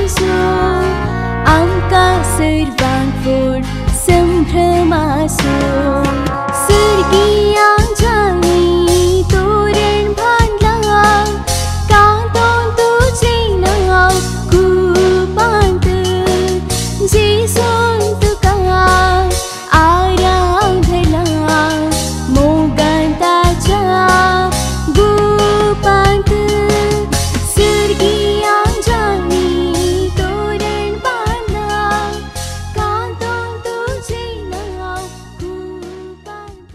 जेजू आमकां सर्वांक व्हड संभ्रमाचो सर्गियांच्यानी तोरण बांदलां कांतोन तुजें नांव कुपांत जेजून तुका आराधला मोगान ताच्या गुपांत सर्गियांच्यानी तोरण बांदलां कांतोन तुजें नांव कुपांत.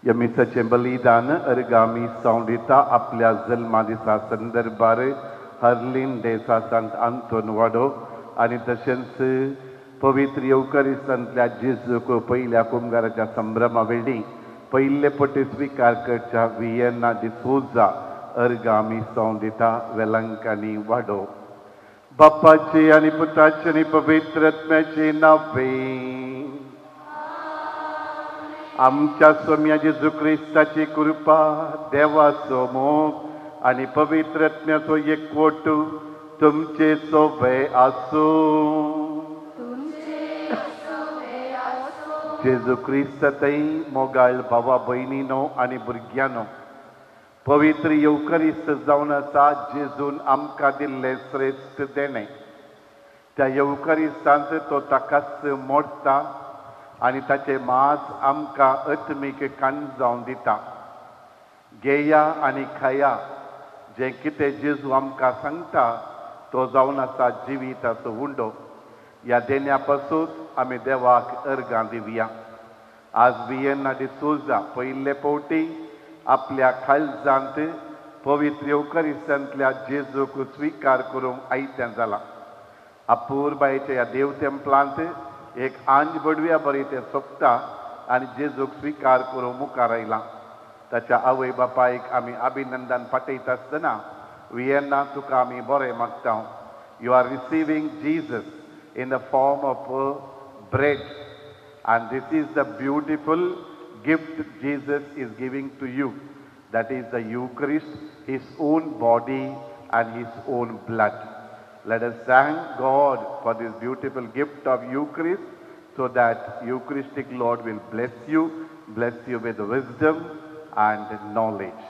यमिसाचें बलिदान अर्गामी सावंडिता आपल्या जल्मा दिसा संदर्भार हर्लिन डेसा सांत आंतोन वाडो आनी तशेंच पवित्र येवकारिस्तांतल्या जेजूक पयल्या कुंभाराच्या संभ्रमा वेळी पयले पटी स्विकार करच्या वियेन्ना डिसोजा अर्गामी सावंडिता वेलंकानी वाडो. बापाचे आनी पुताचे आनी पवित्र आत्म्याचे नावे आमच्या सोम्या जेजू क्रिस्ताची कृपा देवाचो मोग आनी पवित्र आत्म्याचो एकवट तुमचे सोबे आसूं. जेजू क्रिस्तातय मोगाळ भावा भयणीनो आनी भुरग्यांनो पवित्र येवकारिस्त जावन आसा जेजून आमकां दिल्लें श्रेश्ठ देणें. त्या येवकारिस्तांत तो ताकाच मोडटा आनी ताचें मांस आमकां आत्मीक काण जावन दिता. घेया आनी खाया जें कितें जेजू आमकां सांगता तो जावन आसा जिविताचो उंडो. ह्या देण्या पासून आमी देवाक अर्गां दिवया. आज वियेन्ना डिसोजा पयले फावटी आपल्या काळजांत पवित्र येवकारिस्तांतल्या जेजूक स्विकार करूंक आयतें जालां. अपूर्बायेच्या ह्या देव तेंपलांत एक आंज बडव्या बरी तें सोंपता आनी जेजूक स्विकार करूंक मुखार आयलां. ताच्या आवय बापायक आमी अभिनंदन फाटयता आसतना वियेन्ना तुका आमी बरें मागता. You are receiving Jesus in the form of bread, and this is the beautiful gift Jesus is giving to you, that is the Eucharist, his own body and his own blood. Let us thank God for this beautiful gift of Eucharist, so that Eucharistic Lord will bless you with wisdom and knowledge.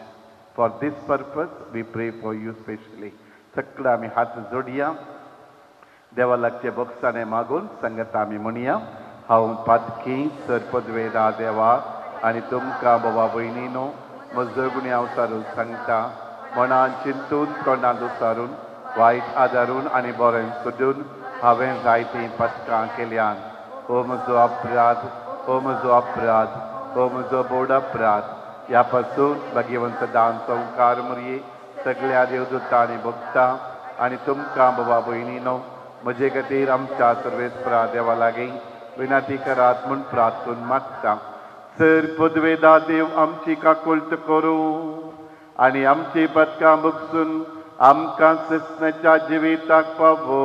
For this purpose we pray for you specially. सगळं आमी हात जोडया. देवा लागचे भक्ताने मागून संगत आमी म्हणया. हांव पातकी सरपदवेदा देवा आनी तुमकां बाबा भयणीनो म्हजो गुणी हांव सारून सांगता. मनान चिंतून तोंडान दुसारून वायट आदारून आनी बरें सोदून हांवें जायतीं पथकां केल्यान. हो म्हजो अपराध, हो म्हजो अपराध, हो म्हजो बोड अपराध. ह्या पासून भाग्यवंत दान संकार मरये सगळ्या देवदूतां आनी भक्तां आनी तुमकां बाबा भयणीनो म्हजे खातीर आमच्या सर्वेस्परा देवा लागीं विनंती करात म्हूण प्रार्थून मागता. सर पदवेदा देव आमची काकुळट करूं आनी आमची पथकां बगसून आमकां ससनाच्या जिविताक पावो.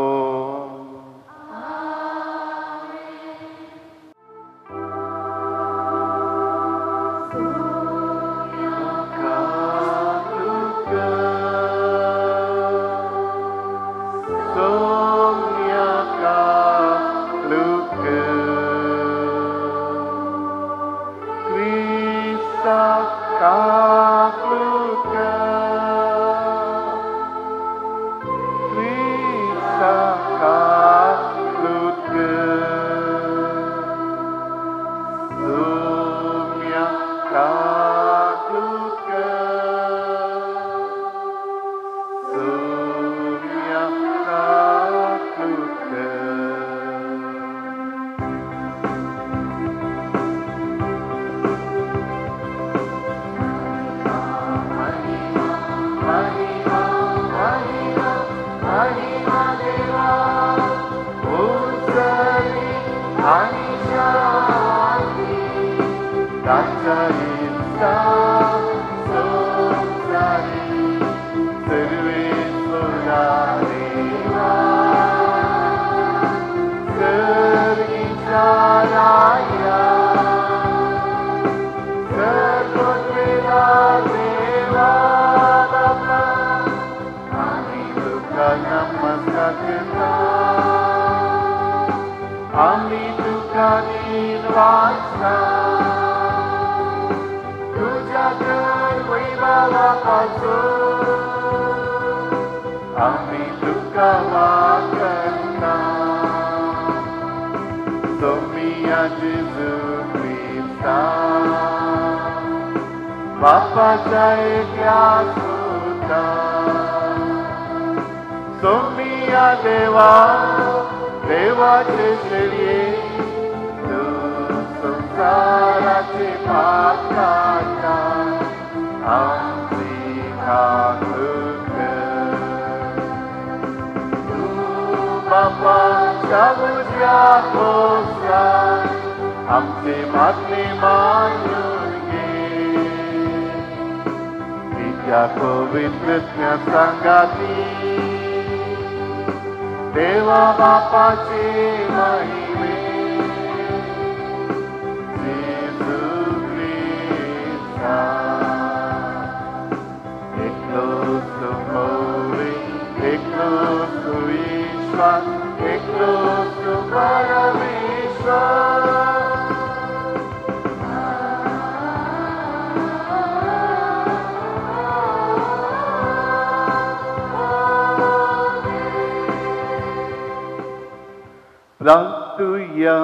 प्रार्थुया.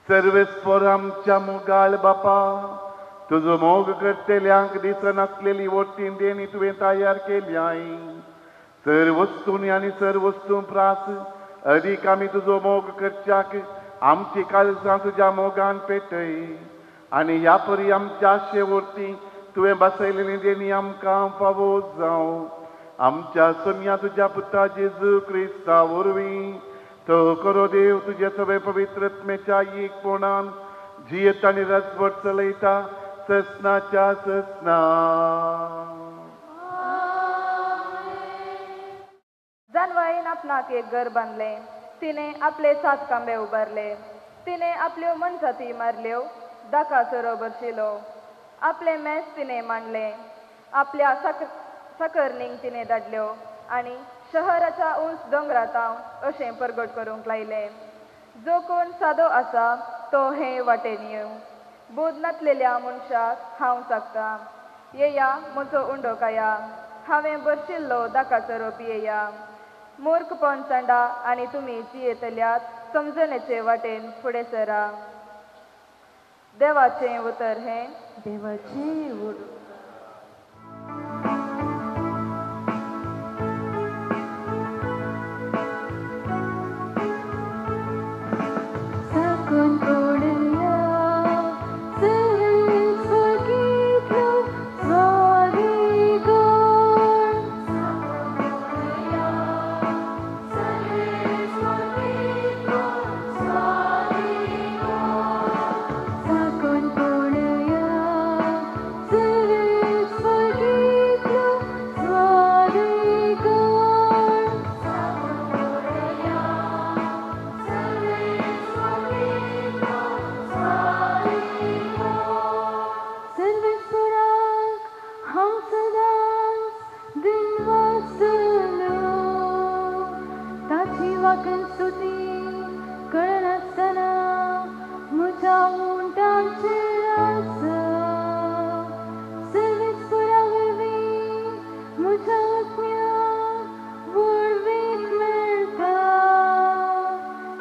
सर्वेस्वर आमच्या मोगाळ बापा, तुझो मोग करतेल्यांक दिसन आसलेली वोटीन देणी तुवें तयार केल्याय. सर वस्तूंनी आनी सर वस्तू प्रास अदीक आमी तुजो मोग करच्याक आमची काळजां तुज्या मोगान पेटय. आनी ह्या परी आमच्या शेवटी तुवें बसयलेली देणी आमकां फावो जावं. आमच्या सोम्या तुझ्या पुता जेजू क्रिस्ता वरवीं तो करो देव तुझे सगळे पवित्रत्मेच्या एकपणान जियेत आनी रसवट चलयता ससनाच्या ससना. जानवाईन आपणाक एक घर बांधले, तिने आपले 7 खांबे उबारले. तिने आपल्यो मनशाती मारल्यो, दाका सोरो बरशिलो. आपले मेस तिने मांडले, आपल्या साकरणींक तिने धाडल्यो आनी शहराच्या उंच दोंगरातांव अशें परगट करूंक लायले. जो कोण सादो आसा तो हे वाटेन येवं. बोध नातलेल्या मनशाक हांव सांगता, येया म्हजो उंडो काया. हांवें बरशिल्लो दाकाचो रोप येया. मूर्खपण सांडा आनी तुमी जियेतल्यात समजणेचे वाटेन फुडें सरा. देवाचें उतर हें देवाचें Serve सदांच दिन वाचतलो ताची वाकण स्तुती कळनासतना म्हज्या उंटांचेर आसा सर्वेस्परा वरवीं म्हज्या आत्म्याक वळवीक मेळटा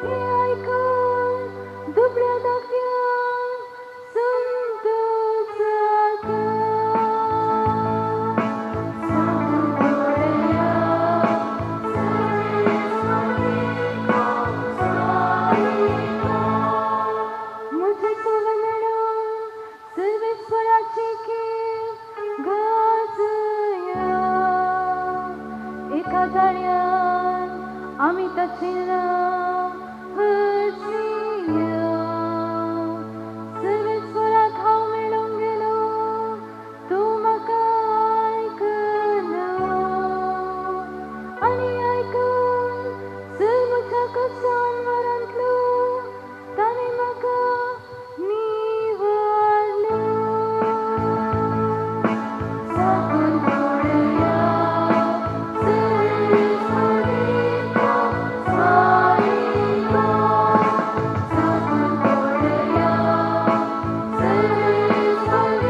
हें आयकून दुबळ्या दाखयांक संतोश जाता म्हजे सुवर्ण सर्वेस्पराची कीर्त गाजया एका जाळ्यान आमी ताचें नांव हर्षिया सर्वेस्पराक हांव मेळूंक गेलो तूं म्हाका आयकलो आनी आयकून सर म्हज्या कसान वरांतलो ताणें म्हाका निवारलो साकून पडया सर्वेस्परीको स्वामीको साकून पडया सर्वेस्परीको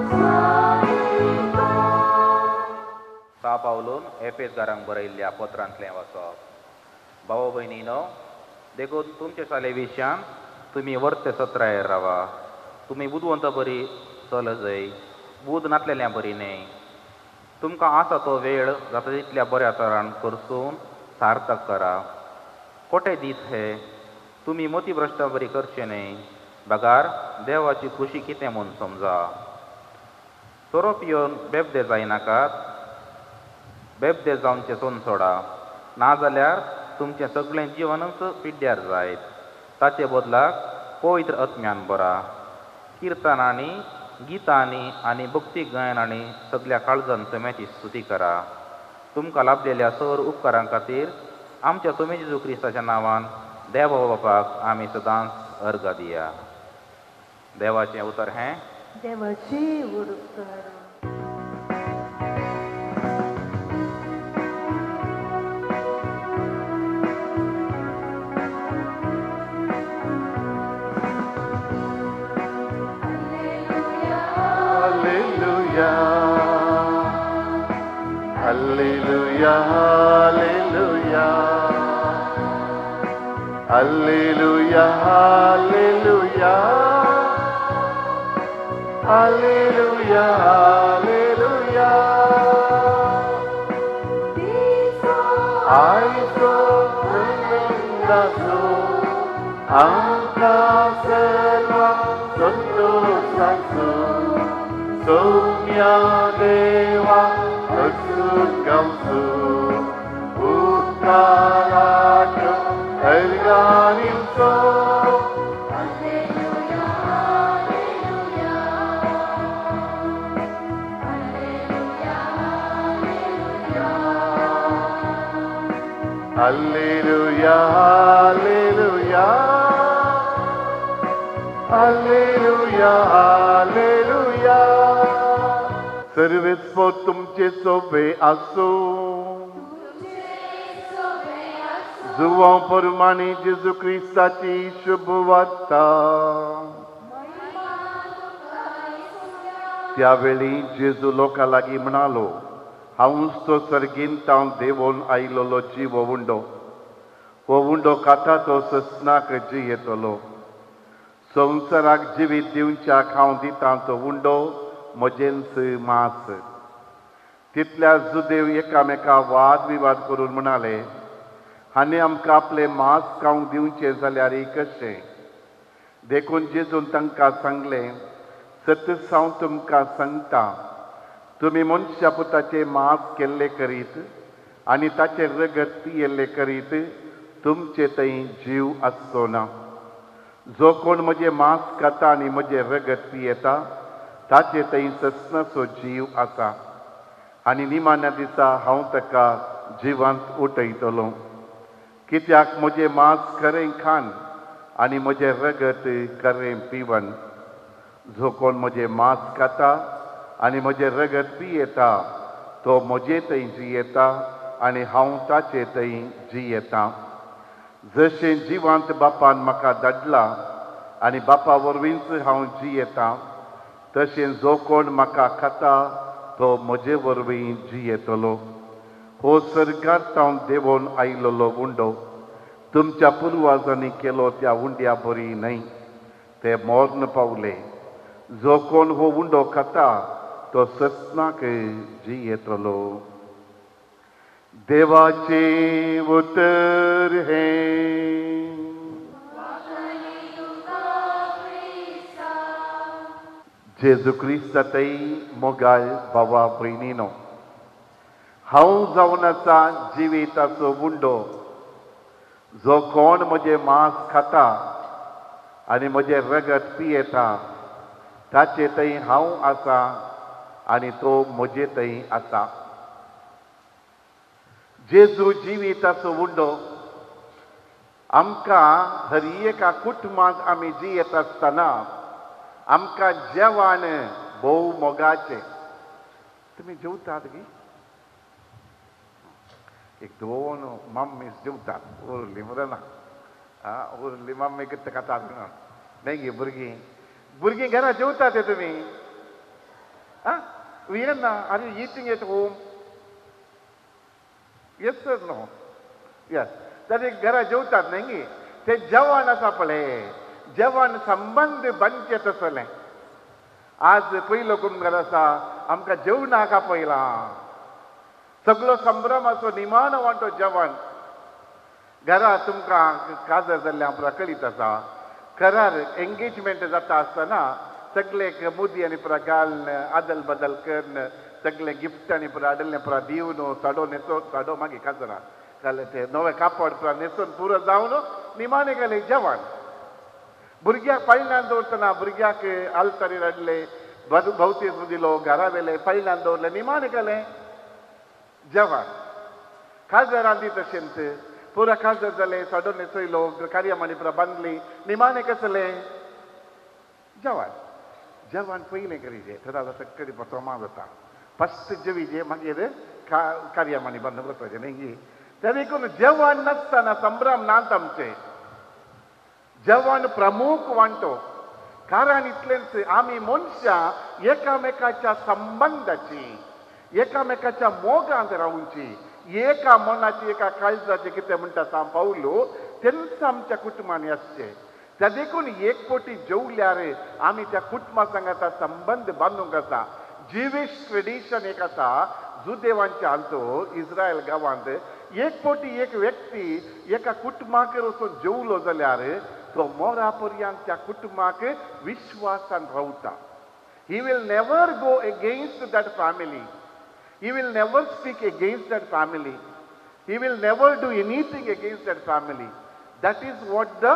स्वामीको सा पावलून एफेसकारांक बरयल्ल्या पत्रांतलें वाचप. भाव भयणीनो, देखून तुमचे साले विशयान तुमी वर्ते सत्रायेर रावा. तुमी बुदवंत बरी चलजय, बूद नासलेल्या बरी न्हय. तुमकां आसा तो वेळ जाता तितल्या बऱ्या तरान करसून सार्थक करा. कोटे दीस हे तुमी मतीभ्रश्ट बरी करचे न्हय. बगार देवाची खुशी कितें म्हूण समजा. सोरोप येवन बेबदे जायनाकात. बेबदे जावनचे सोन सोडा. नाजाल्यार तुमचें सगळें जिवनच पिड्ड्यार जायत. ताचे बदलाक पवित्र आत्म्यान बरा. किर्तनांनी गितांनी आनी भक्ती गायनांनी सगळ्या काळजान समेची स्तुती करा. तुमकां लाभलेल्या सर उपकारां खातीर आमच्या सोमे जेजू क्रिस्ताच्या नांवान देवा बापाक आमी सदांच अर्घ दिया. देवाचें उतर हें देवाची उतर Hallelujah, hallelujah, hallelujah, hallelujah, hallelujah, hallelujah. I saw the soul, Anta selva santosasu, Soumya deva Gamsu Uttarato Erganim so Alleluia, alleluia, alleluia, Alleluia, Alleluia, Alleluia, Alleluia. सर्वेस्व तुमचे सोबे आसो. जुवा प्रमाणे जेजू क्रिस्ताची शुभ वार्ता. त्यावेळी जेजू लोकां लागीं म्हणालो, हांवूच तो सर्गेंतां देंवोन आयिल्लो जीव उंडो. हो उंडो खाता तो ससनाक जियेतलो. संवसाराक जिवीत दिवच्याक हांव दितां तो उंडो म्हजेंच मास. तितल्या जुदेव एकामेका वाद विवाद करून म्हणाले, हांणी आमकां आपले मास खावंक दिवचें जाल्यार कशें. देखून जेजून तांकां सांगलें, सत सावन तुमकां सांगता, तुमी मनशा पुताचें मास केल्ले करीत आनी ताचें रगत पियेल्लें करीत तुमचे थंय जीव आसचो ना. जो कोण म्हजें मास खाता आनी म्हजें रगत पियेता ताचे थंय ससनाचो जीव आसा आनी निमाण्या दिसा हांव ताका जिवंत उठयतलो. कित्याक म्हजें मास खरें खान आनी म्हजें रगत खरें पिवन. जो कोण म्हजें मास खाता आनी म्हजें रगत पियेता तो म्हजे थंय जियेता आनी हांव ताचे थंय जियेता. जशें जिवंत बापान म्हाका धाडला आनी बापा वरवींच हांव जियेता, तशें जो कोण म्हाका खाता तो म्हजे वरवीं जियेतलो. हो सर्गांतावन देंवोन आयिल्लो उंडो तुमच्या पुर्वजांनी केलो त्या उंड्या बरी न्हय. ते मोर्न पावले. जो कोण हो उंडो खाता तो ससनाक जियेतलो. देवाचे उतर हे. जेजू क्रिस्तातय मोगाळ भावा भयणीनो, हांव जावन आसा जिविताचो उंडो. जो कोण म्हजें मांस खाता आनी म्हजें रगत पियेता ताचे थंय हांव आसा आनी तो म्हजे थंय आसा. जेजू जिविताचो उंडो आमकां हर एका कुटुंबांत आमी जियेत आसतना आमकां जेवण भोव मोगाचें. तुमी जेवतात गी? एक दोन मम्मीस जेवतात, उरली बरं ना. उरली मम्मी कितें खातात न्हय गे भुरगीं. भुरगीं घरा जेवतात तुमी? ना. Are you eating at home? Yes sir no? Yes. तरी घरा जेवतात न्हय गे. ते जेवण आसा पळय, जेवण संबंद बांदचें तसलें. आज पयलो कोण घरा आसा आमकां जेवणाक आपयला. सगळो संभ्रम असो निमान वांटो जेवण. घरा तुमकां काजर जाल्लें आमकां कळीत आसा. घरार एंगेजमेंट जाता आसतना सगळे मुदी आनी पुरा घालन आदल बदल करून सगळे गिफ्ट आनी पुरा हाडलें पुरा दिवन साडो न्हेसोन, साडो मागीर काजरां घाले ते नवे कापड पुरा न्हेसोन पुरो जावन निमाणें गेलें जेवण. भुरग्याक फायल्यान दवरतना भुरग्याक आलतारीर हाडले, भोवतेक दिलो, घरा व्हेले, फायल्यान दवरलें, निमाणें गेलें जेवण. काजर रांदी तशेंच पुरा काजर जालें, साडो न्हेसयलो, कार्यामणी पुरा बांदली, निमाणें कसलें जेवण. जेवण पयलें करीजे थोडा सकडी सोमा जाता. फस्ट जेवीजे मागीर कार्यामणी बंद करपाचें न्ही. तरीकून जेवण नासतना संभ्रम नात आमचे. जेवण प्रमुख वांटो. कारण इतलेंच आमी मनशां एकामेकाच्या संबंधाची, एकामेकाच्या मोगांत रावूंची, एका मनाची एका काळजाची कितें म्हणटा सांग पावलो तेंच आमच्या कुटुंबांनी आसचें. त्या देखून एकपोटी जेवल्यार आमी त्या कुटुंबा सांगाता संबंध बांदूंक आसा. जिवीश ट्रेडिशन एक आसा जुदेवांच्या हालतो इस्रायल गांवांत. एकपोटी एक व्यक्ती एका कुटुंबाक वचून जेवलो जाल्यार तो मोरा पर्यंत त्या कुटुंबाक विश्वासान रावता. He will never go against that family. He will never speak against that family. He will never do anything against that family. That is what the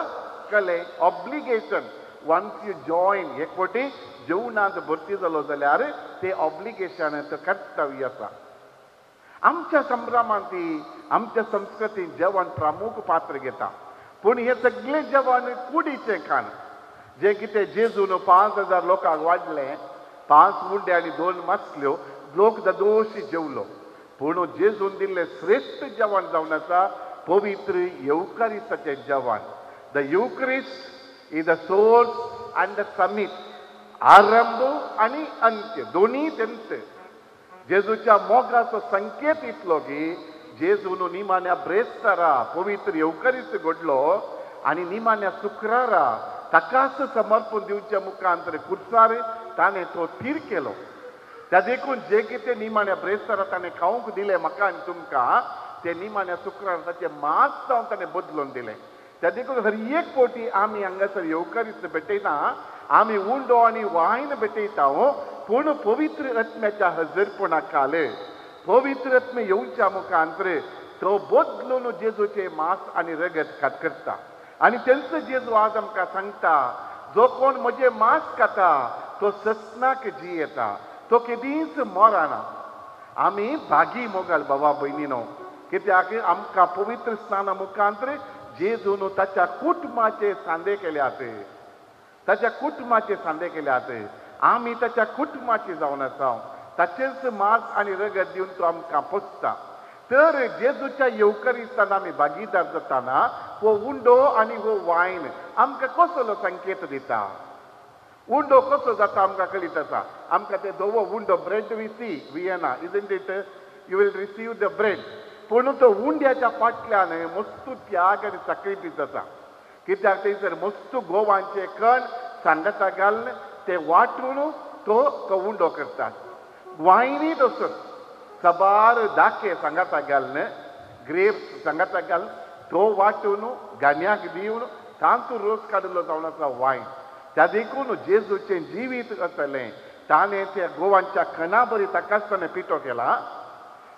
obligation. Once you join, ekoti जेवणांत भरती जालो जाल्यार ते obligation तो कर्तव्य आसा. आमच्या संभ्रमांत आमच्या संस्कृतीन जेवण प्रमुख पात्र घेता. पूण हे सगळे जेवण कुडीचें खाण. जे कितें जेजून 5,000 लोकांक वाडलें, 5 मुंडे आनी 2 मासल्यो, लोक दोशी जेवलो. पूण जेजून दिल्लें श्रेष्ठ जेवण जावन आसा पवित्र येवकारिस्ताचें जेवण. The युक्रिस्ट is the source and the summit. आरंभ आनी अंत्य दोन्ही तेंच. जेजूच्या मोगाचो संकेत इतलो की जेजून निमाण्या ब्रेस्तारा पवित्र येवकारिस्त घडलो आनी निमाण्या शुक्रारा ताकाच समर्पण दिवच्या मुखांतर कुर्सार ताणें तो थीर केलो. त्या देखून जे कितें निमाण्या ब्रेस्तारा ताणें खावंक दिलें म्हाका आनी तुमकां, ते निमाण्या शुक्रार ताचें मांस जावन ताणें बदलून दिलें. त्या देखून हर एक पोटी आमी हांगासर येवकारिस्त भेटयता, आमी उंडो आनी वायन भेटयता. पूण पवित्र आत्म्याच्या हजरपणा खाल पवित्र आत्मे येवच्या मुखांतर तो बदलून जेजूचे मांस आनी रगत खात करता. आनी तेंचो जेजू आज आमकां सांगता, जो कोण म्हजें मांस खाता तो ससनाक जियेता, तो केदींच मरना. आमी भागी मोगाल बाबा भयणीनो, कित्याक आमकां पवित्र स्नाना मुखांतर जेजून ताच्या कुटुंबाचे सांदे केल्यात. ताच्या कुटुंबाचे सांदे केल्यात. आमी ताच्या कुटुंबाची जावन आसा ताचेच मांस आनी रगत दिवन तो आमकां पोसता तर जेजूच्या येवकरीस्तान आमी भागीदार जाताना हो उंडो आनी हो वायन आमकां कसलो संकेत दिता उंडो कसो जाता आमकां कळीत आसा आमकां ते दोवो उंडो bread we see Vienna isn't it you will receive the bread पूण तो उंड्याच्या फाटल्यान मस्तू त्याग आनी सॅक्रिफीस आसा कित्याक थंयसर मस्तू गोवांचे कण सांगाता घालून ते वांटून तो उंडो करतात वायनी तसोच सबार दाखे सांगाता घालून ग्रेप्स सांगाता घालून तो वांटून गाण्याक दिवन तांतून रोस काडिल्लो जावन आसा वायन त्या देखून जेजूचें जिवीत आसलें ताणें त्या गोवांच्या कणा बरी ताका आसतना पिठो केला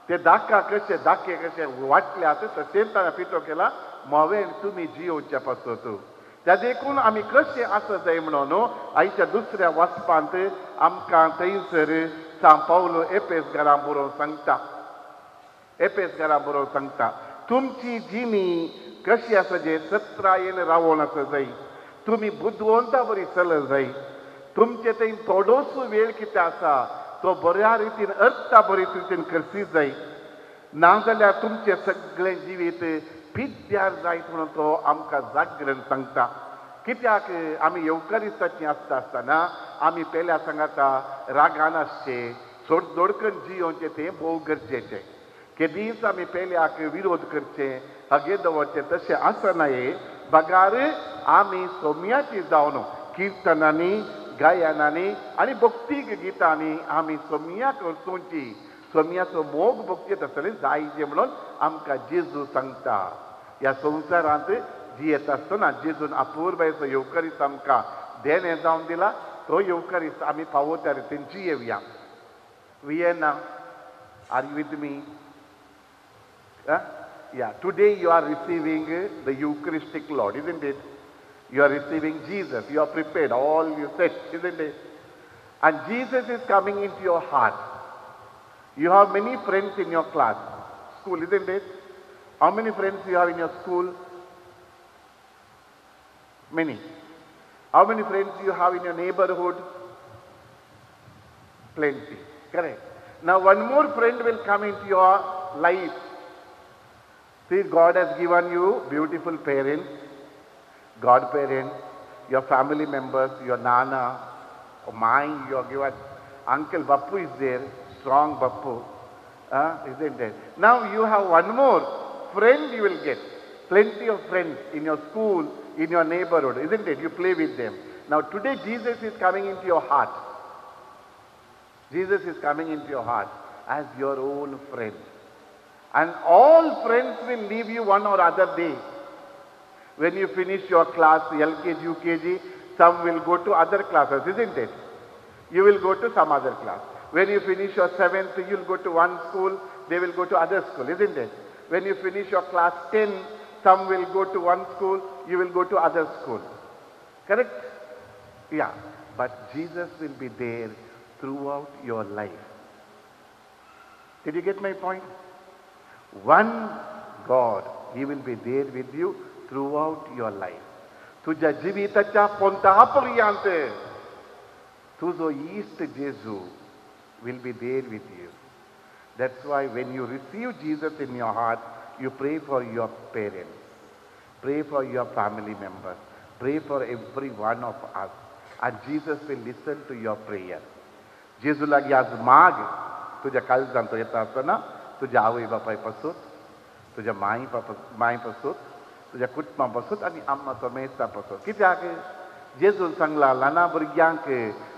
ते दाके कशे वाटल्यात तशेंच ताणें पिठो केला मोवेन तुमी जियोवचे पासत त्या देखून आमी कशें आसा जाय म्हणून आयच्या दुसऱ्या वचपांत आमकां थंयसर सांव पावलो एपेस घरां बरोवन सांगता तुमची जिणी कशी आसा जे सत्रायेन रावोन आसा जाय तुमी बुदवंता बरी चलत जाय तुमचे थंय थोडोस वेळ कितें आसा तो बऱ्या रितीन अर्था बरे रितीन करची जाय नाजाल्यार तुमचें सगळें जिवीत पिड्ड्यार जायत म्हणून तो आमकां जागरण सांगता कित्याक आमी येवकारिस्ताचीं आसतना आमी पेल्या सांगाता रागान आसचे सोडकन जियोवचें तें भोव गरजेचें केदींच आमी पेल्याक विरोध करचे हगे दवरचे तशें आसनाये बगार आमी सोम्याची जावन किर्तनांनी गायनांनी आनी भक्तीक गितांनी आमी सोम्याक वचूंची सोम्याचो मोग भक्तीत आसतलें जायचें म्हणून आमकां जेजू सांगता ह्या संवसारांत जियेत आसतना जेजून अपूर्वयचो येवकारिस्त आमकां देणे जावन दिला तो येवकारिस्त आमी फावो त्या रितीन जियेवया Vienna are you with me Yeah, today you are receiving the Eucharistic Lord, isn't it? You are receiving Jesus. You are prepared, all you said, isn't it? And Jesus is coming into your heart. You have many friends in your class, school, isn't it? How many friends you have in your school? Many. How many friends you have in your neighborhood? Plenty. Correct. Now one more friend will come into your life. See, God has given you beautiful parents, godparents, your family members, your nana, or mine, your given Uncle Bappu is there, strong Bappu, isn't it? Now you have one more friend you will get. Plenty of friends in your school, in your neighborhood, isn't it? You play with them. Now today Jesus is coming into your heart. Jesus is coming into your heart as your own friend. And all friends will leave you one or other day. When you finish your class, LKG, UKG, some will go to other classes, isn't it? You will go to some other class. When you finish your 7th, you will go to one school, they will go to other school, isn't it? When you finish your class 10, some will go to one school, you will go to other school. Correct? Yeah. But Jesus will be there throughout your life. Did you get my point? One God, He will be there with you throughout your life. तुझ्या जिविताच्या कोणत्यापर्यंत तुझो इष्ट जेजू will be there with you. That's why when you receive Jesus in your heart, you pray for your parents, pray for your family members, pray for every one of us, and Jesus will listen to your prayer. जेजू लागी आज माग तुझ्या काळजांत येता आसतना तुझ्या आवय बापाय पासून तुझ्या माय पासून तुझ्या कुटुंबा पासून आनी आम्माचो मेस्ता पासून कित्याक जेजून सांगला ल्हाना भुरग्यांक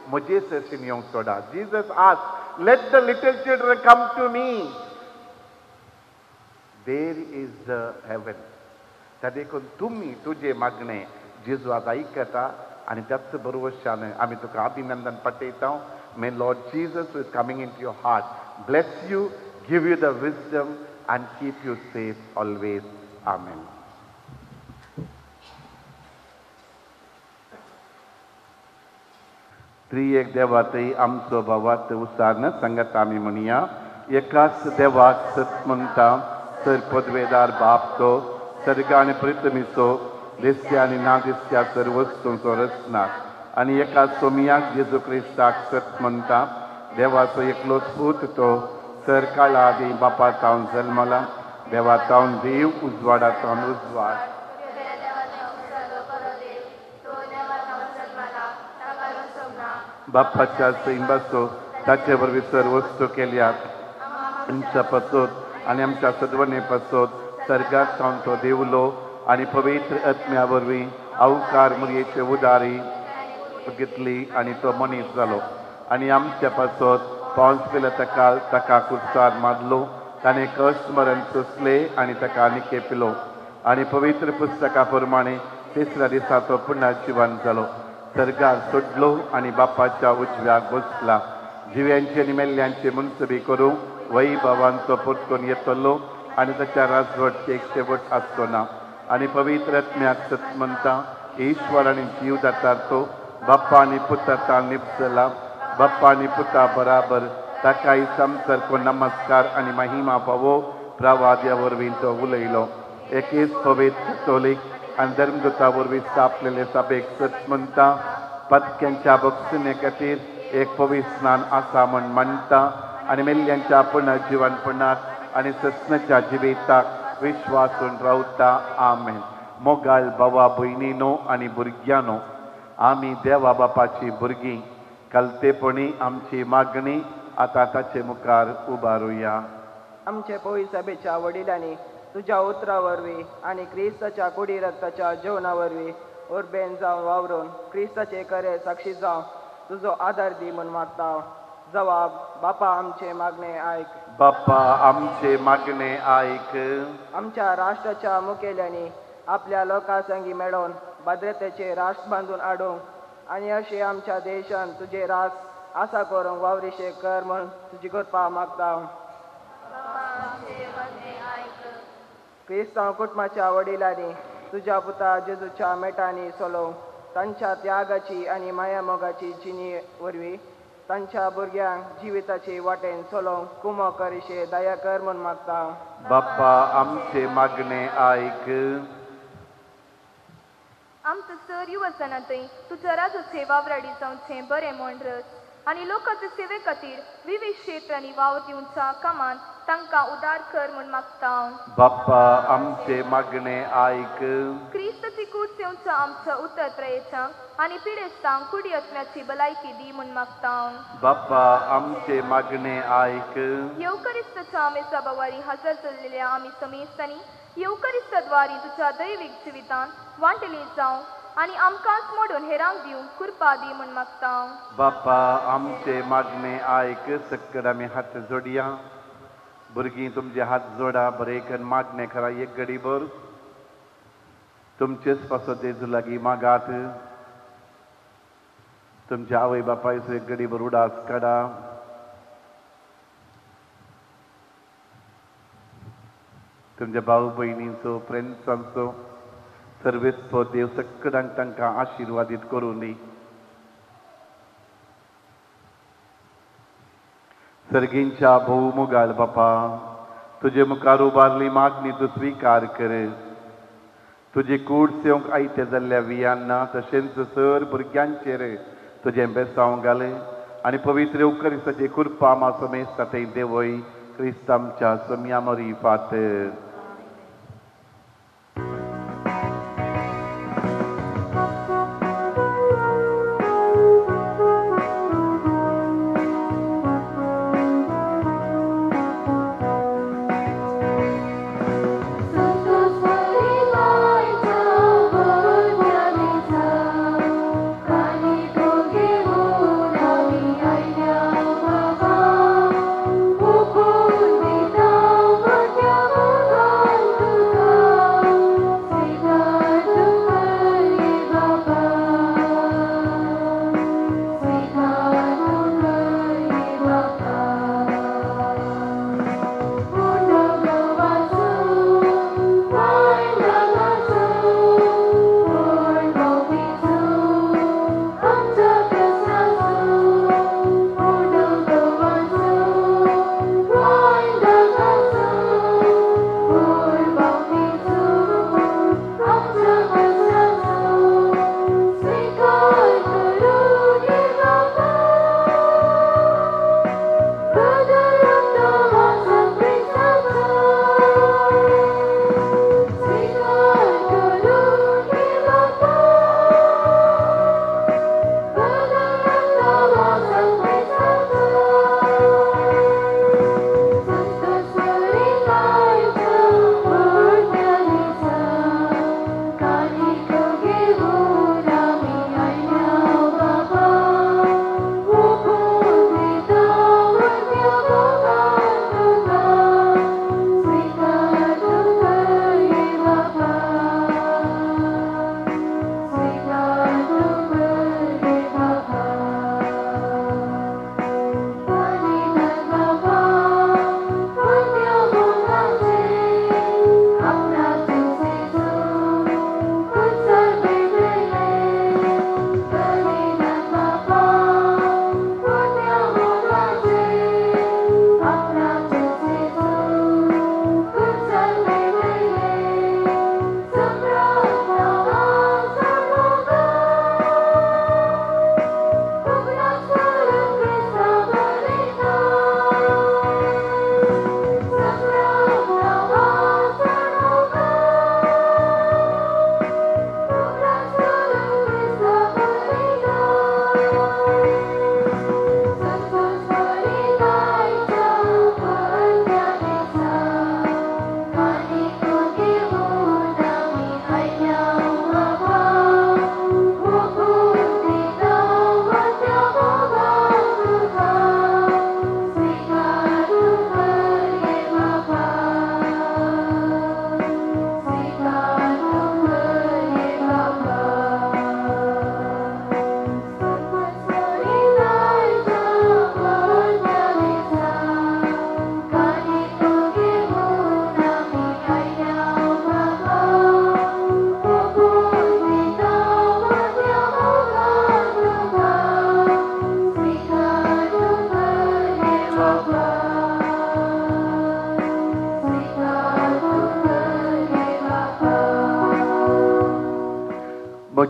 म्हजे सरशीन येवंक सोडा. Jesus asked, let the little children come to me, there is the heaven. त्या देखून तुमी तुझे मागणे जेजू आज आयकता आनी त्याच भरवशान आमी तुका अभिनंदन पाठयता. May Lord Jesus, who is coming into your heart, bless you, give you the wisdom and keep you safe always. Amen. त्रिएक देवातय आमचो भावात उसारन संगत आमी म्हणया. एकाच देवाक सत म्हणटा, सर पदवेदार बापचो, सर्ग आनी पृथ्वीचो, दिसत्या आनी ना दिसत्या सर्व वस्तूंचो रचना. आनी एका सोमियाक जेजू क्रिस्ताक सत म्हणटा देवाचो एकलोच पूत तो सर काळा आदी बापा तावन जल्मला देवा तावन देव उजवाडा तावन उजवाड बापाच्या सैन बसो ताचे वरवीं सर वस्तू केल्यात आमच्या पसोत आनी आमच्या सदवणे पसोत सर्गाक तावन तो देवलो आनी पवित्र आत्म्या वरवीं अवकार मुरयेचे उदारी घेतली आनी तो मनीस जालो आनी आमच्या पासत पावस पेला ताका कुस्तार मारलो ताणें कश्ट मरण सोंसले आनी ताका निके पिलो आनी पवित्र पुस्तका प्रमाणे तिसऱ्या दिसा तो पुन्हा जिवन जालो सर्गार सोडलो आनी बापाच्या उजव्याक बसला जिव्यांचे आनी मेल्ल्यांचे मुनसबी करूं वैभवान तो परतून येतलो आनी ताच्या राजवटचे एक शेवट आसचो ना आनी पवित्र आत्म्याक सत म्हणटा ईश्वर आनी जीव दातार तो बाप्पा आनी पुता निपजला बाप्पा आनी पुता बराबर ताकाय सामसारको नमस्कार आनी महिमा फावो प्रवाद्या वरवीं तो उलयलो एकेच पवित्र कॅथोलीक आनी धर्मदुता वरवीं स्थापलेले सभेक सत म्हणटा पदक्यांच्या बक्षिणे खातीर एक पवित्र स्नान आसा म्हण म्हणटा आनी मेल्ल्यांच्या पुनर्जिवनपणाक आनी ससनाच्या जिविताक विश्वासून रावता आमेन. मोगाल भावा भयणीनो आनी भुरग्यांनो आमी देवा बापाची भुरगीं कलतेपणी आमची मागणी आतां ताचे मुखार उबारुया. आमचे पळय सभेच्या वडिलांनी तुज्या उतरा वरवीं आनी क्रिस्ताच्या कुडी रक्ताच्या जेवणा वरवीं उर्बेन जावन वावरून क्रिस्ताचे खरे साक्षी जावन तुजो आदार दी म्हूण मागता. जवाब बापा आमचे मागणे आयक. बापा आमचे मागणे आयक. आमच्या राष्ट्राच्या मुखेल्यांनी आपल्या लोकां संगी मेळोवन भद्रतेचे राष्ट्र बांदून हाडूंक आनी अशें आमच्या देशान तुजे रास आसा करूंक वावरीशे कर म्हूण तुजी करपा मागता. क्रिस्तांव कुटुंबाच्या वडिलांनी तुज्या पुता जेजूच्या मेटांनी चलोवंक तांच्या त्यागाची आनी माया मोगाची जिणी वरवीं तांच्या भुरग्यांक जिविताचे वाटेन चलोवंक कुमो करिशे दया कर म्हूण मागता. बाप्पा आमचे मागणे आयक. आमचं सर युवसनातय तुझ्या राजूचे वावराडी जावचे बरे म्हण रस आनी लोकांचे सेवे खातीर विविध क्षेत्रांनी वावर दिवच्या कामांत तांकां उदार कर म्हूण मागता. बाप्पा आमचे मागणे आयक. क्रिस्ताची कूड सेवच्या आमच्या उत्तरत्रयेच्या आनी पिडेस्तांक कुडी आत्म्याची भलायकी दी म्हूण मागता. बाप्पा आमचे मागणे आयक. येवकरिस्ताच्या मेसा बवारी हजर जाल्लेल्या आमी समेस्तांनी येवकरिस्ताद्वारी तुज्या दैवीक जिवितान वांटली जावं आनी आमकांच मोडून हेरांक दिवंक कृपा दी म्हूण मागता. बाप्पा आमचे मागणे आयक. सक्कड आमी हात जोडया. भुरगीं तुमचे हात जोडा बरे करून मागणे करा. एक घडीभर तुमचेच पासो जेजू लागीं मागात. तुमच्या आवय बापायचो एक घडीभर उडास काडा. तुमच्या भाऊ भयणींचो फ्रेंड्सांचो सर्वेस्पो देव सक्कडांक तांकां आशिर्वादीत करूं दी. सर्गींच्या भोव मोगाल बापा तुजे मुखार उबारली मागणी तूं स्विकार कर. तुजी कूड सेवंक आयते जाल्ल्या वियांना तशेंच सर भुरग्यांचेर तुजें बेसांव घाल आनी पवित्र येवकरिस्ताची कृपा मा समेस्त थंय देवय क्रिस्तांच्या सम्या मरी फातर. Oh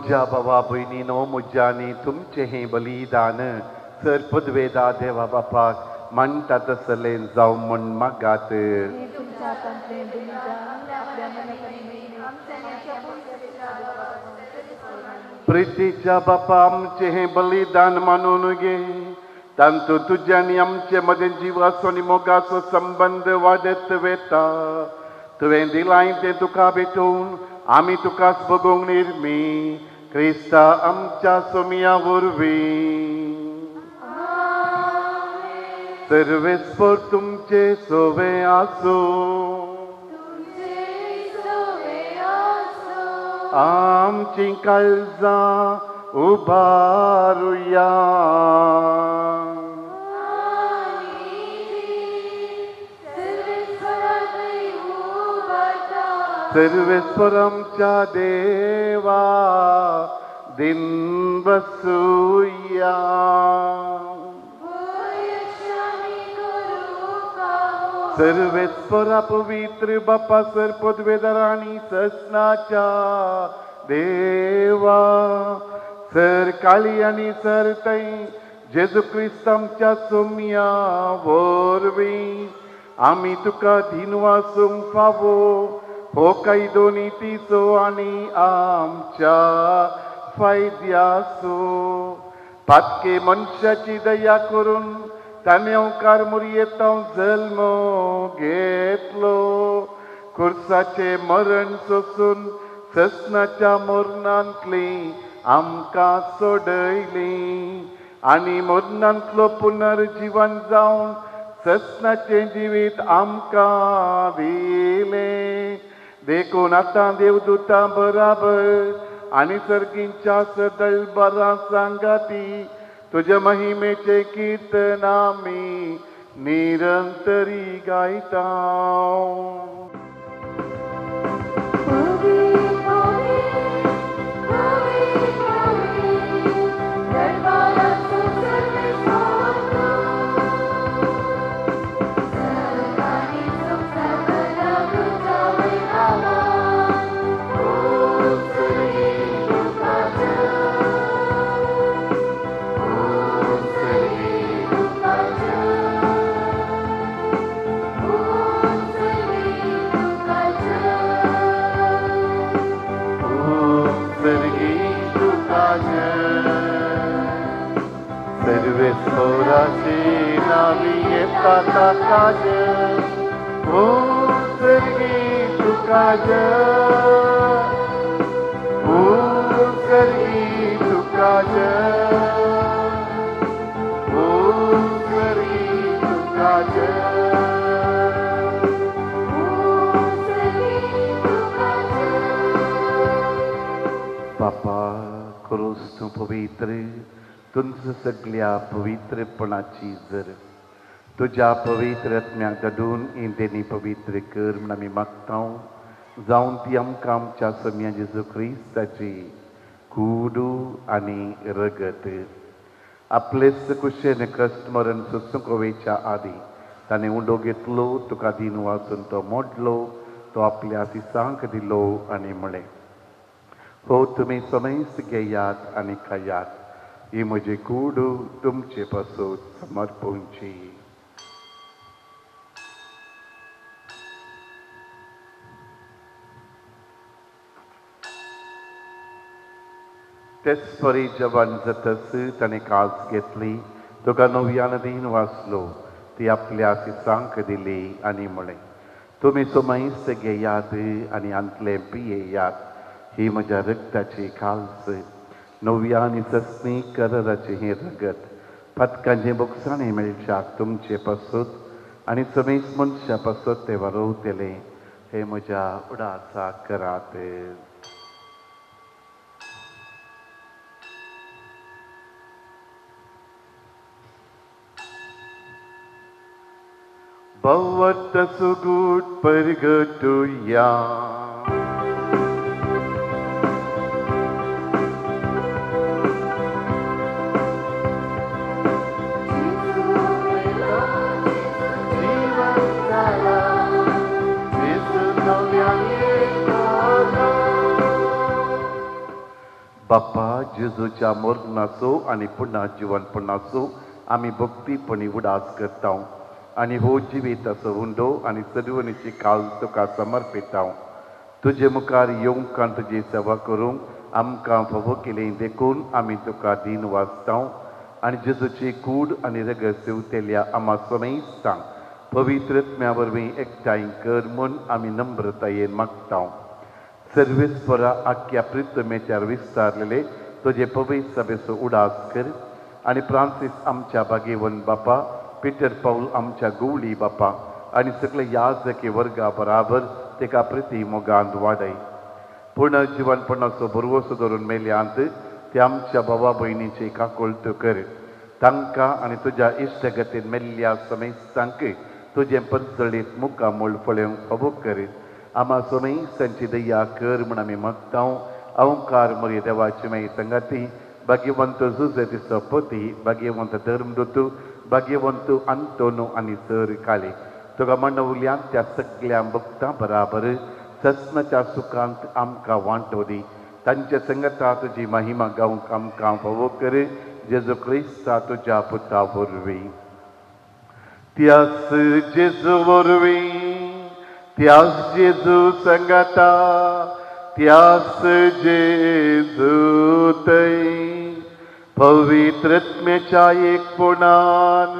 म्हज्या भावा भयणीनो, म्हज्या आनी तुमचें हें बलिदान सर पदवेदा देवा बापाक म्हणटा तसलें जावं म्हण मागात. हे तुमच्या हातांतलें बलिदान आपल्या मनाकडे प्रितीच्या बापा आमचें हें बलिदान मानून घे. तांतू तुज्या आनी आमचे मदें जिवाचो आनी मोगाचो संबंध वाडत वेता. तुवें दिलाय तें तुका भेटून आमी तुकाच बगोवंक निर्मी. क्रिस्ता आमच्या सोमिया वरवीं सर्वेस्पर तुमचे सोवे आसूं. आमची काळजां उबारुया. सर्वेस्वर आमच्या देवा दिन बसूया. सर्वेस्वरा पवित्र बापा सर पदवेदारांनी ससनाच्या देवा सर काळी आनी सर तै जेजू क्रिस्त आमच्या सोम्या वरवीं आमी तुका दिन वासूंक फावो. हो काही दोनी तिचो आनी आमच्या फायद्याचो. पातके मनशाची दया करून ताणें ओंकार मुरयेता जल्म घेतलो. खुर्साचे मरण सोसून ससनाच्या मरणांतली आमकां सोडयली आनी मरणांतलो पुनर्जीवन जावन ससनाचें जिवीत आमकां दिलें. देखून आतां देवदूतां बराबर आनी सर्गींच्या सदळ बरां सांगाती तुझ्या महिमेचे कीर्तन आमी निरंतरी गायता. Servesoraci navieta takaja, oh sergi tukaja, oh sergi tukaja, oh sergi tukaja, oh sergi tukaja. Papa Krus tu pavitra. तुमचं सगळ्या पवित्रपणाची जर तुझ्या पवित्र आत्म्याक धाडून इंदेनी पवित्र कर म्हण आमी मागता. जावन ती आमकां आमच्या सोम्या जेजू क्रिस्ताची कूडू आनी रगत आपलेच कुशेन कश्ट मरण सोंसूंक वेच्या आदी ताणें उंडो घेतलो. तुका दिन वाचून तो मोडलो. तो आपल्या सिसांक दिलो आनी म्हळें, हो तुमी समेस घेयात आनी खायात. ही म्हजी कूडू तुमचे पासून समर्पूंची. तेच परी जवान जातस ताणें कास घेतली. तुका नव्यान दिन वाचलो. ती आपल्या सिसांक दिली आनी म्हळें, तुमी सोमाईस घेयात आनी अंतले पियेयात. ही म्हज्या रगताची खालस नव्या आनी सस्नी कराराचें हें रगत पथकांचें बोगसाणें मेळच्याक तुमचे पासून आनी समेस मनशा पासून ते वारोवतलें. हे म्हज्या उडासा करात. भवत सुगूट परगटुया. बाप्पा जेजूच्या मरणाचो आनी पुन्हा जिवनपणाचो आमी भक्तीपणी उडास करता आनी हो जिविताचो हुंडो आनी चलवणीची काल तुका समर्पिता. तुजे मुखार येवंक आनी तुजी सेवा करूंक आमकां फावो केलें देखून आमी तुका दिन वाचता आनी जेजूची कूड आनी रगत सेवतेल्या आमा समेस्तांक पवित्रत्म्या वरवीं एकठांय कर म्हूण आमी नम्रतायेन मागता. सर्वेस्परा आख्या पृथ्वीचेर विस्तारलेले तुजे पवित्र सभेचो उडास कर आनी फ्रांसीस आमच्या भाग्यवन बापा, पिटर पौल आमच्या गवळी बापा आनी सगळे याजकी वर्गा बराबर तेका प्रती मोगांत वाडय. पूर्ण जिवनपणाचो भरवोसो धरून मेल्यांत ते आमच्या भावा भयणीची काकोळट कर. तांकां आनी तुज्या इश्टगतीन मेल्ल्या समेस्तांक तुजें परतळीत मुखामोल फळोवंक फावो कर. आमा समेस्तांची दया कर म्हूण आमी मागता. अवंकार मोरये देवाची माई संगाती, भाग्यवंत जुजेतीचो पती, भाग्यवंत धर्मदूत, भाग्यवंत आंतोनो आनी सर काले तुका म्हणवल्यान त्या सगळ्या भक्तां बराबर ससनाच्या सुखांत आमकां वांटो दी. तांच्या संगता तुजी महिमा गावंक आमकां फावो कर. जेजू क्रिस्ता तुज्या पुता वरवीं. त्याच जेजू वरवीं, त्याच जेजू संगता, त्याच जेजू थंय पवित्रत्म्याच्या एकपणान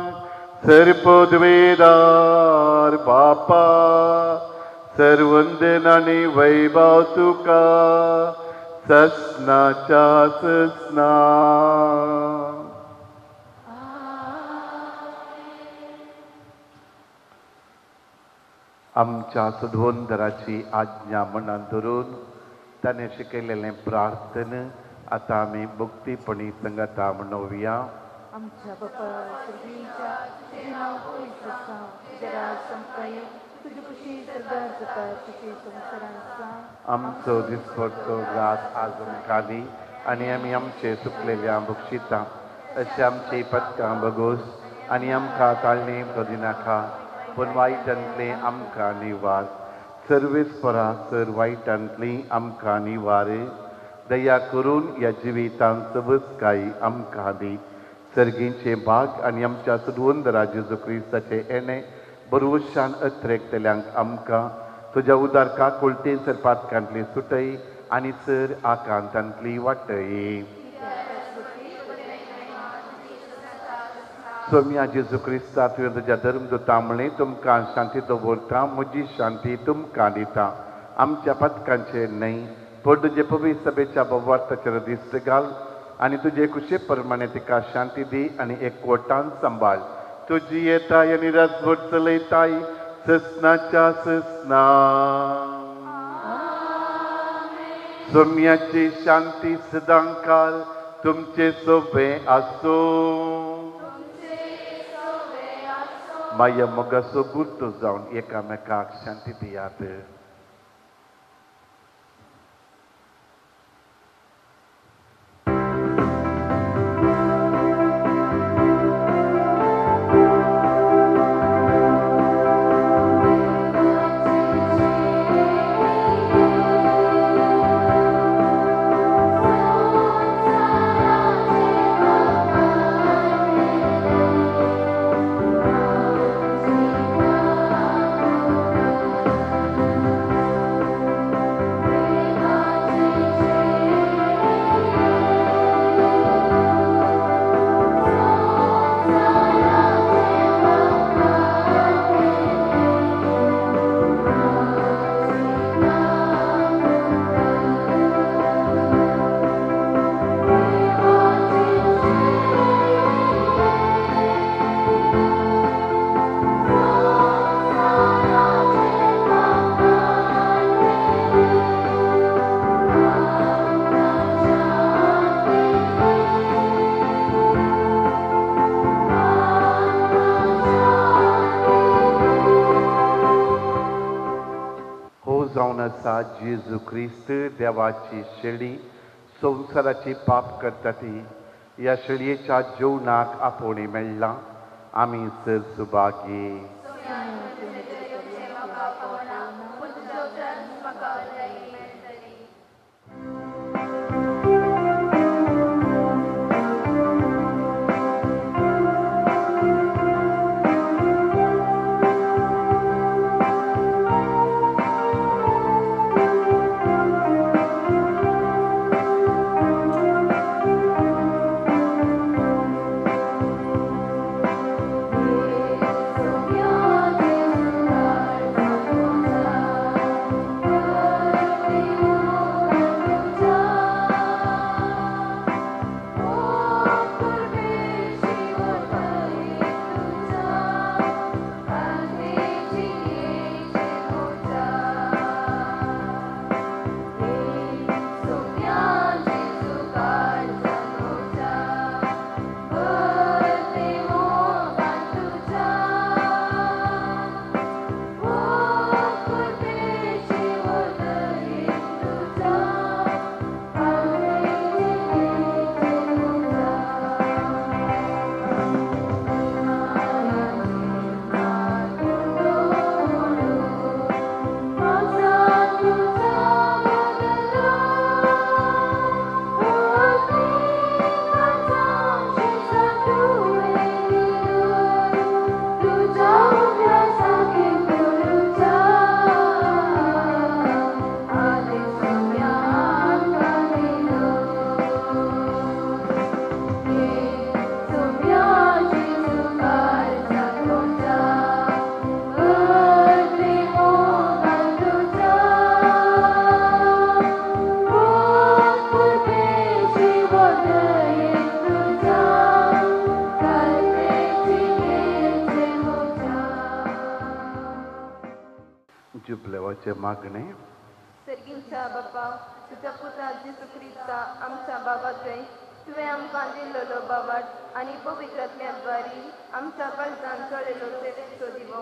सर्पद्वेदार बापा सर्वंदन आनी वैभव तुका ससनाच्या ससना. आमच्या सद्वंदराची आज्ञा मनात धरून ताणें शिकयलेलें प्रार्थन आतां आमी भक्तीपणी संगता म्हणुया. आमच्या बापा सर्गीच्या तुझें नांव पवित्र जावं, तुजें राज संपता येवं, तुजी कुशी सरदार जाता तशी संवसारांत जावं. आमचो दिसपडटो रात आज आमकां दी आनी आमी आमचे चुकलेल्या बक्षिता अशें आमची पदकां बगोस आनी आमकां ताळणी प्रदिनाका पूण वायटांतली आमकां निवार. सर्वेस्परा सर वायटांतली आमकां निवार. दया करून ह्या जिवितांत सबसकाय आमकां दी. सर्गीचे भाग आनी आमच्या सद्वंदरा जेजू क्रिस्ताचे येणे बरोशान अत्रेकतल्यांक आमकां तुज्या उदार काकुळटे सर पातकांतली सुटय आनी सर आकांतांतली वाटय. सोम्या जेजू क्रिस्ता तुवें तुज्या धर्मदुता म्हणलें तुमकां शांती दवरता, म्हजी शांती तुमकां दिता. आमच्या पथकांचेर न्हय पूण तुजे पवित्र सभेच्या भोवार्थाचेर दिश्ट घाल आनी तुजे कुशे प्रमाणे तिका शांती दी आनी एकवटान सांबाळ. तुजी येताय आनी रातभर चलयताय ससनाच्या ससना. सोम्याची शांती सदां काल तुमचे सोबे आसूं. माया मोगाचो गुर्तो जावन एकामेकाक शांती दियात. जेजू ख्रिस्त देवाची शेळी संवसाराची पाप करता ती ह्या शेळयेच्या जेवणाक आपोवणी मेळ्ळां. आमी सर सुभागी. जुबलेवाचे मागणे सर्गींच्या बाप्पा तुझ्या पुत्रा जेसू ख्रिस्ता आमच्या बाबाचय तुवें आमकां दिल्लो बाबाट आनी पवित्रात्म्याद्वारी आमच्या काळजान चडयलो सेवेचो दिवो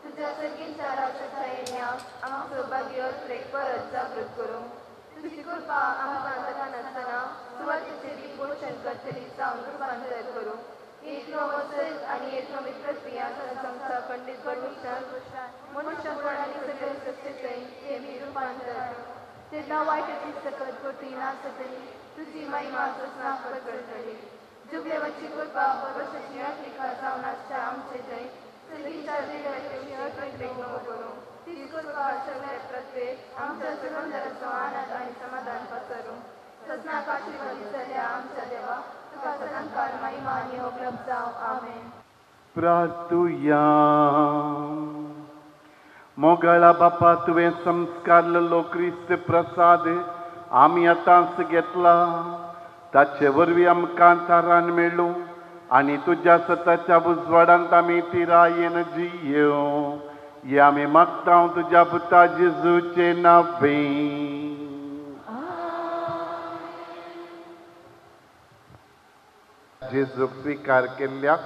तुझ्या सर्गींच्या राष्ट्राच्या येण्याक आमचो भाग्योत्रेक परत जागृत करूं तुजी कृपा आमकां जाता नासतना सुवातेचेर पोषण करतली जावन रुपांतर करूं एक वचन आनी एक प्रक्रिया संस्था खंडीत करून मनुष्यपण आनी सगळे सत्तेचें हे मी रुपांतर तेन्ना वायटाची सकत करती नासतली तुजी महिमा नाफत करतली जुबलेवाची कृपा वर्षाची आठिका जावन आसता आमचे जय सगळीच्या देवाची करूं ती कृपा सगळे प्रत्येक आमच्या सगळ्यांचो आनंद आनी समाधान पसरूं सजनाक आशिर्वाद जाल्या आमच्या देवा तुका सदांकाळ महिमा आनी उपलब्ध जावं आमेन. प्रार्थुया. मोगळा बापा तुवें संस्कारलेलो क्रिस्त प्रसाद आमी आतांच घेतला ताचे वरवीं आमकां तारान मेळ्ळो आनी तुज्या सताच्या उजवाडांत आमी तिरायेन जियो हे आमी मागता तुज्या पुता जेजूचे नांवें. जेजूक स्विकार केल्ल्या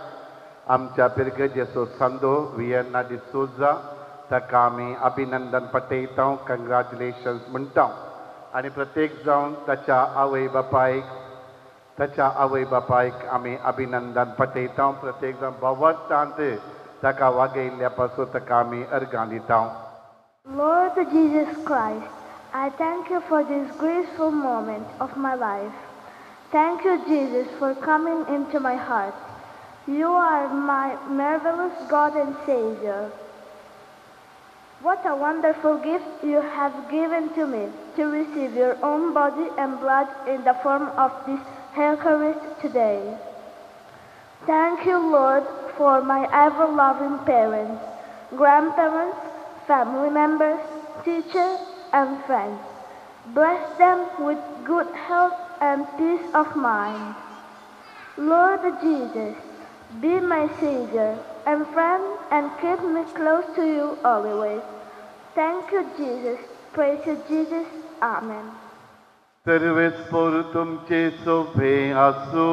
आमच्या पिरगे जेसो सांदो वियन्ना डिसोजा ताका आमी अभिनंदन पटयता कंग्रॅच्युलेशन्स म्हणटा आनी प्रत्येक जावन ताच्या आवय बापायक आमी अभिनंदन पटयता प्रत्येक जावन भवतांत ताका वागयल्ल्या पासून ताका आमी अर्गां दिता. Lord Jesus Christ, I thank you for this graceful moment of my life. Thank you, Jesus, for coming into my heart. You are my marvelous God and Savior. What a wonderful gift you have given to me to receive your own body and blood in the form of this Eucharist today. Thank you, Lord, for my ever-loving parents, grandparents, family members, teachers, and friends. Bless them with good health and peace of mind. Lord Jesus, be my Savior and friend and keep me close to you always. Thank you, Jesus. Praise you, Jesus. Amen. सर्वेच पोर तुमचे सोभे असो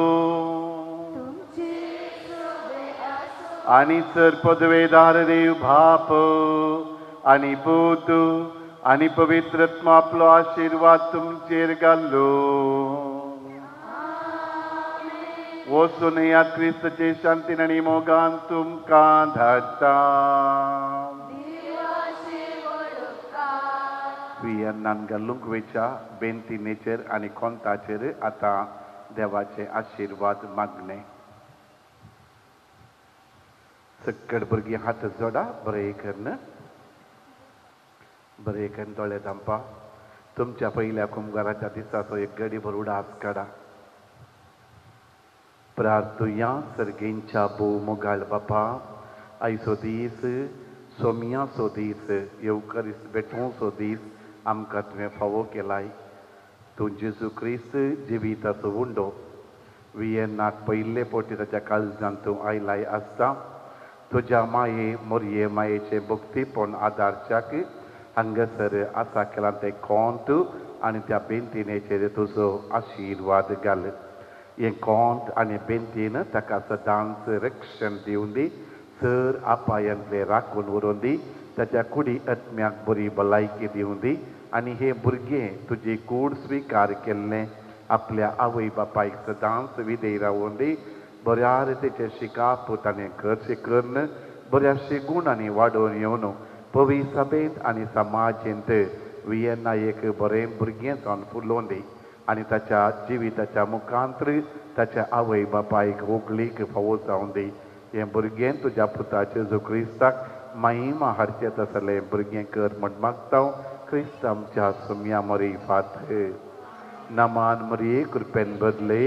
आणि sir पदवेदार देव बाप आणि पूत आणि पवित्रत्मा आपलो आशीर्वाद तुमचेर घालो. वचून या क्रिस्तचे शांतीन आनी मोगान तुमकां धाडटा. वियन्नान घालूंक वेच्या बेंतिनेचेर आनी कोंताचेर आतां देवाचे आशीर्वाद मागणे. सकड भुरगीं हात जोडा बरें करन बरें करून दोळे धांपा. तुमच्या पयल्या कुंभाराच्या दिसाचो एक गडीभर उडास काडा. प्रार्थुया सर्गेंच्या भोव मोगाळ बापा आयचो दीस सोमियाचो दीस येवकारिस्त भेटोवचो दीस आमकां तुवें फावो केलाय. तूं जेजू क्रिस्त जिविताचो उंडो वियेन्नाक पयले फावटी ताच्या काळजांत तूं आयलाय आसता. तुज्या मोरये मायेचे भक्तीपण आदारच्याक हांगासर आसा केला तें कोंत आनी त्या बेंतिनेचेर तुजो आशिर्वाद घाल. हें कोंत आनी बेंतीन ताका सदांच रक्षण दिवन दी. सर आपायांतले राखून व्हरून दी. ताच्या कुडी आत्म्याक बरी भलायकी दिवन दी. आनी हे भुरगें तुजी कूड स्विकार केल्लें आपल्या आवय बापायक सदांच विधेय रावून दी. बऱ्या रितीचे शिकाप ताणें खर्च करन बऱ्याशे गुणांनी वाडोवन येवन पवी सभेंत आनी समाजेंत वियेन्ना एक बरें भुरगें जावन फुलोवन दी. आनी ताच्या जिविताच्या मुखांत्र ताच्या आवय बापायक व्हंकलीक फावो जावन दी. हें भुरगें तुज्या पुता जेजू क्रिस्ताक महिमा हाडचें आसलें भुरगें कर म्हण मागता. क्रिस्त आमच्या सुम्या मरी फात नमान मरी कृपेन बदले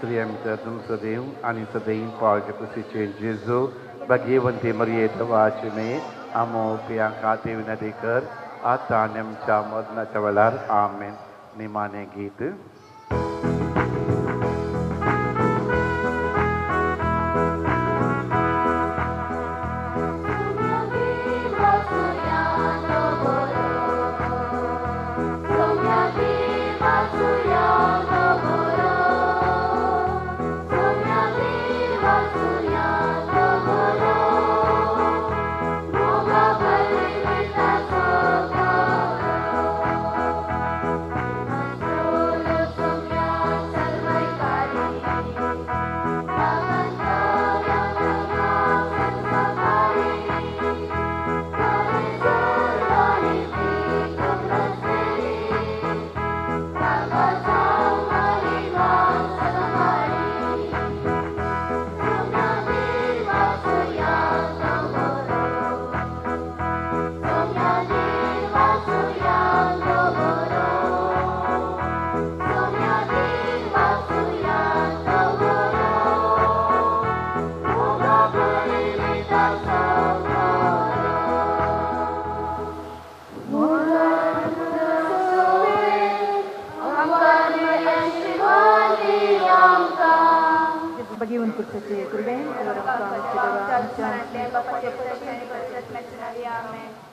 श्री आमच्या तुमचो देव आनी सदैव पावचे कुशीचे जेजू भाग्यवंती मरियेच्या वाचने आमो पिया खाते विनंती कर आता आनी आमच्या मरणाच्या वेळार आमेन. निमाणे गीत. Love क्रिस्ताचे कृपेन वरम मनातले बापाचे पुरुषाने परचत मेसनावी आमेन